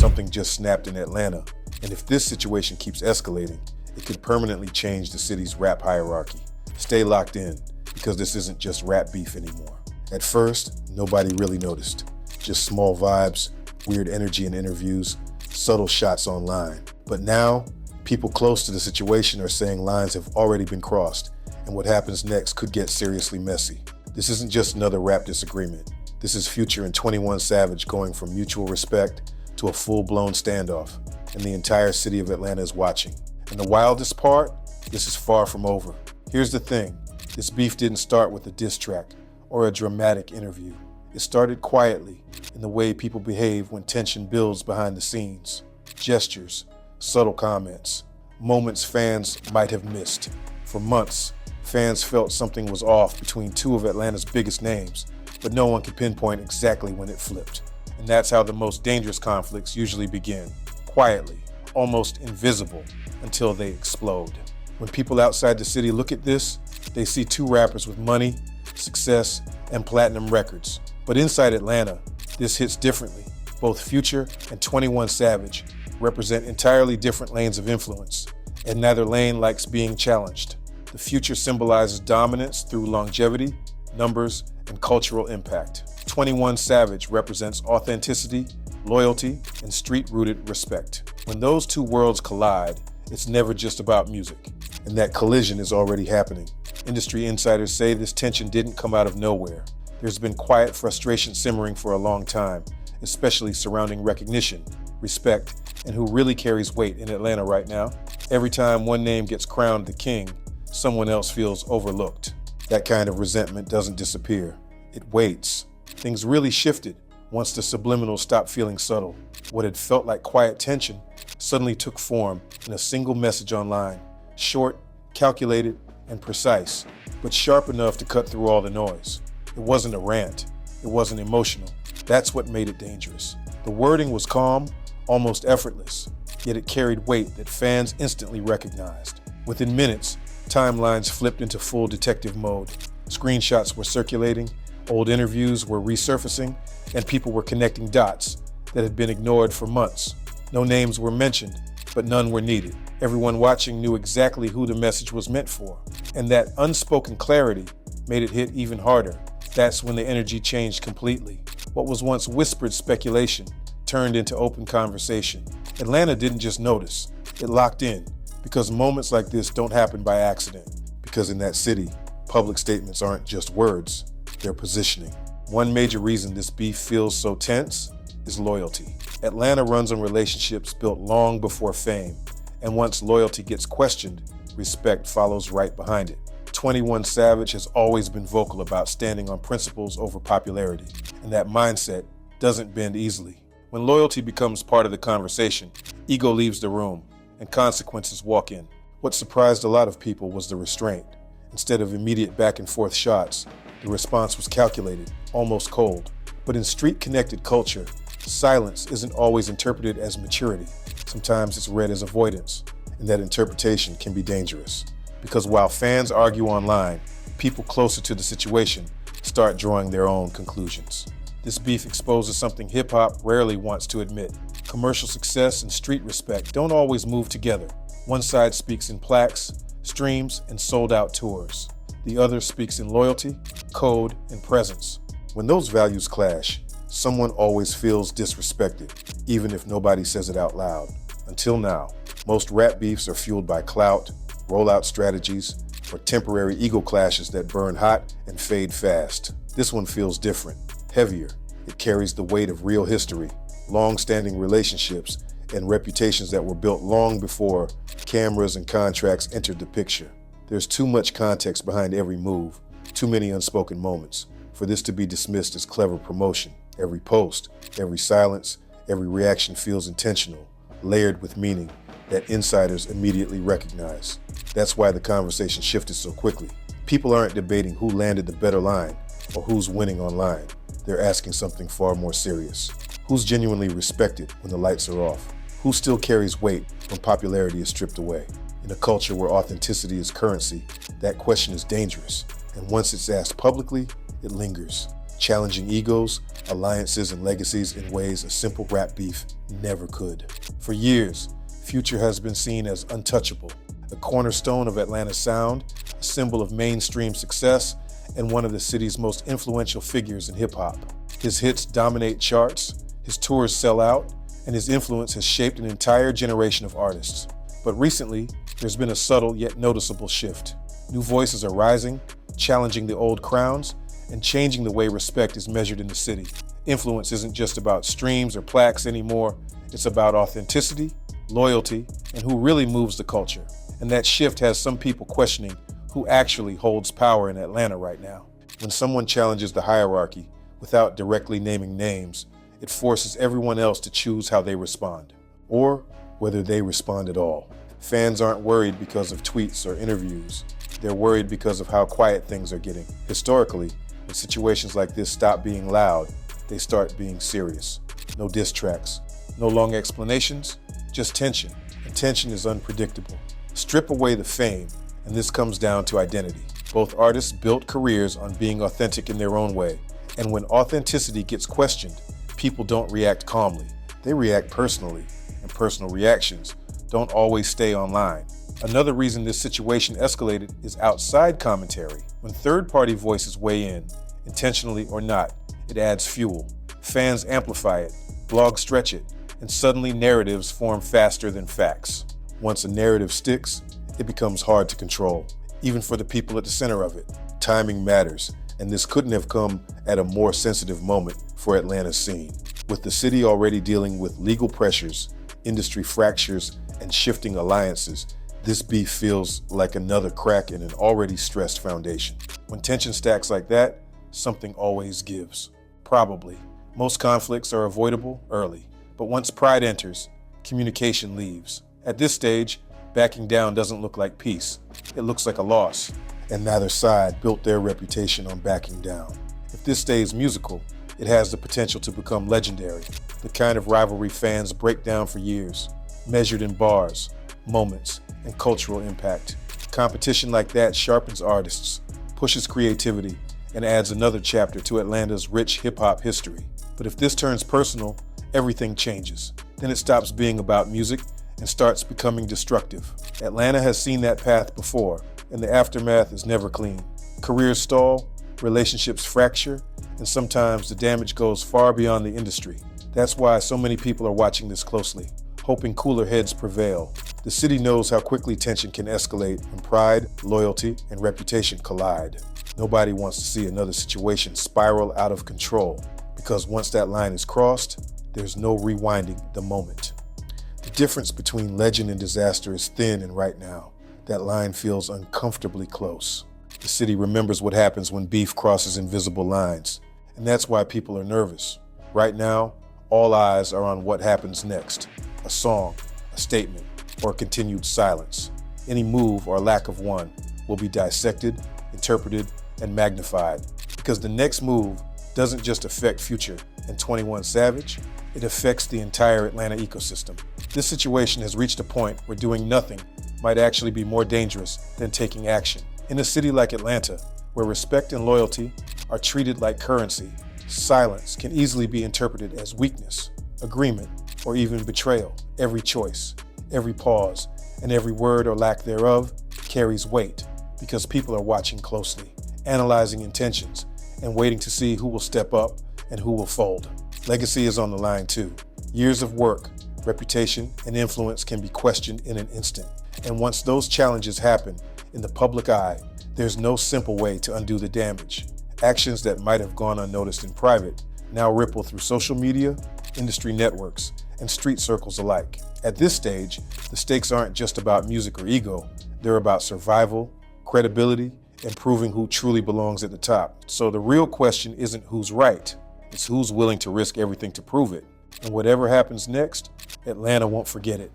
something just snapped in Atlanta, and if this situation keeps escalating, it could permanently change the city's rap hierarchy. Stay locked in, because this isn't just rap beef anymore. At first, nobody really noticed. Just small vibes, weird energy in interviews, subtle shots online. But now, people close to the situation are saying lines have already been crossed, and what happens next could get seriously messy. This isn't just another rap disagreement. This is Future and 21 Savage going from mutual respect to a full-blown standoff, and the entire city of Atlanta is watching. And the wildest part, this is far from over. Here's the thing, this beef didn't start with a diss track or a dramatic interview. It started quietly, in the way people behave when tension builds behind the scenes. Gestures, subtle comments, moments fans might have missed. For months, fans felt something was off between two of Atlanta's biggest names, but no one could pinpoint exactly when it flipped. And that's how the most dangerous conflicts usually begin, quietly, almost invisible, until they explode. When people outside the city look at this, they see two rappers with money, success, and platinum records. But inside Atlanta, this hits differently. Both Future and 21 Savage represent entirely different lanes of influence, and neither lane likes being challenged. The Future symbolizes dominance through longevity, numbers, and cultural impact. 21 Savage represents authenticity, loyalty, and street-rooted respect. When those two worlds collide, it's never just about music, and that collision is already happening. Industry insiders say this tension didn't come out of nowhere. There's been quiet frustration simmering for a long time, especially surrounding recognition, respect, and who really carries weight in Atlanta right now. Every time one name gets crowned the king, someone else feels overlooked. That kind of resentment doesn't disappear. It waits. Things really shifted once the subliminal stopped feeling subtle. What had felt like quiet tension suddenly took form in a single message online. Short, calculated, and precise, but sharp enough to cut through all the noise. It wasn't a rant. It wasn't emotional. That's what made it dangerous. The wording was calm, almost effortless, yet it carried weight that fans instantly recognized. Within minutes, timelines flipped into full detective mode. Screenshots were circulating, old interviews were resurfacing, and people were connecting dots that had been ignored for months. No names were mentioned, but none were needed. Everyone watching knew exactly who the message was meant for, and that unspoken clarity made it hit even harder. That's when the energy changed completely. What was once whispered speculation turned into open conversation. Atlanta didn't just notice, it locked in, because moments like this don't happen by accident. Because in that city, public statements aren't just words, they're positioning. One major reason this beef feels so tense is loyalty. Atlanta runs on relationships built long before fame, and once loyalty gets questioned, respect follows right behind it. 21 Savage has always been vocal about standing on principles over popularity, and that mindset doesn't bend easily. When loyalty becomes part of the conversation, ego leaves the room, and consequences walk in. What surprised a lot of people was the restraint. Instead of immediate back and forth shots, the response was calculated, almost cold. But in street-connected culture, silence isn't always interpreted as maturity. Sometimes it's read as avoidance, and that interpretation can be dangerous. Because while fans argue online, people closer to the situation start drawing their own conclusions. This beef exposes something hip-hop rarely wants to admit. Commercial success and street respect don't always move together. One side speaks in plaques, streams, and sold-out tours. The other speaks in loyalty, code, and presence. When those values clash, someone always feels disrespected, even if nobody says it out loud. Until now, most rap beefs are fueled by clout, rollout strategies, or temporary ego clashes that burn hot and fade fast. This one feels different, heavier. It carries the weight of real history, long-standing relationships, and reputations that were built long before cameras and contracts entered the picture. There's too much context behind every move, too many unspoken moments, for this to be dismissed as clever promotion. Every post, every silence, every reaction feels intentional, layered with meaning that insiders immediately recognize. That's why the conversation shifted so quickly. People aren't debating who landed the better line or who's winning online. They're asking something far more serious. Who's genuinely respected when the lights are off? Who still carries weight when popularity is stripped away? In a culture where authenticity is currency, that question is dangerous. And once it's asked publicly, it lingers. challenging egos, alliances, and legacies in ways a simple rap beef never could. For years, Future has been seen as untouchable, a cornerstone of Atlanta's sound, a symbol of mainstream success, and one of the city's most influential figures in hip-hop. His hits dominate charts, his tours sell out, and his influence has shaped an entire generation of artists. But recently, there's been a subtle yet noticeable shift. New voices are rising, challenging the old crowns, and changing the way respect is measured in the city. Influence isn't just about streams or plaques anymore, it's about authenticity, loyalty, and who really moves the culture. And that shift has some people questioning who actually holds power in Atlanta right now. When someone challenges the hierarchy without directly naming names, it forces everyone else to choose how they respond, or whether they respond at all. Fans aren't worried because of tweets or interviews. They're worried because of how quiet things are getting. Historically, when situations like this stop being loud, they start being serious. No diss tracks, no long explanations, just tension. And tension is unpredictable. Strip away the fame, and this comes down to identity. Both artists built careers on being authentic in their own way. And when authenticity gets questioned, people don't react calmly. They react personally, and personal reactions don't always stay online. Another reason this situation escalated is outside commentary. When third-party voices weigh in, intentionally or not, it adds fuel. Fans amplify it, blogs stretch it, and suddenly narratives form faster than facts. Once a narrative sticks, it becomes hard to control, even for the people at the center of it. Timing matters, and this couldn't have come at a more sensitive moment for Atlanta's scene. With the city already dealing with legal pressures, industry fractures, and shifting alliances, this beef feels like another crack in an already stressed foundation. When tension stacks like that, something always gives. Probably. Most conflicts are avoidable early, but once pride enters, communication leaves. At this stage, backing down doesn't look like peace. It looks like a loss, and neither side built their reputation on backing down. If this stays musical, it has the potential to become legendary, the kind of rivalry fans break down for years, measured in bars, moments, and cultural impact. Competition like that sharpens artists, pushes creativity, and adds another chapter to Atlanta's rich hip-hop history. But if this turns personal, everything changes. Then it stops being about music and starts becoming destructive. Atlanta has seen that path before, and the aftermath is never clean. Careers stall, relationships fracture, and sometimes the damage goes far beyond the industry. That's why so many people are watching this closely, hoping cooler heads prevail. The city knows how quickly tension can escalate when pride, loyalty, and reputation collide. Nobody wants to see another situation spiral out of control, because once that line is crossed, there's no rewinding the moment. The difference between legend and disaster is thin, and right now, that line feels uncomfortably close. The city remembers what happens when beef crosses invisible lines, and that's why people are nervous. Right now, all eyes are on what happens next. A song, a statement, or continued silence. Any move or lack of one will be dissected, interpreted, and magnified, because the next move doesn't just affect Future and 21 Savage, it affects the entire Atlanta ecosystem. This situation has reached a point where doing nothing might actually be more dangerous than taking action. In a city like Atlanta, where respect and loyalty are treated like currency, silence can easily be interpreted as weakness, agreement, or even betrayal. Every choice, every pause, and every word or lack thereof carries weight, because people are watching closely, analyzing intentions, and waiting to see who will step up and who will fold. Legacy is on the line too. Years of work, reputation, and influence can be questioned in an instant. And once those challenges happen in the public eye, there's no simple way to undo the damage. Actions that might have gone unnoticed in private now ripple through social media, industry networks, and street circles alike. At this stage, the stakes aren't just about music or ego, they're about survival, credibility, and proving who truly belongs at the top. So the real question isn't who's right, it's who's willing to risk everything to prove it. And whatever happens next, Atlanta won't forget it.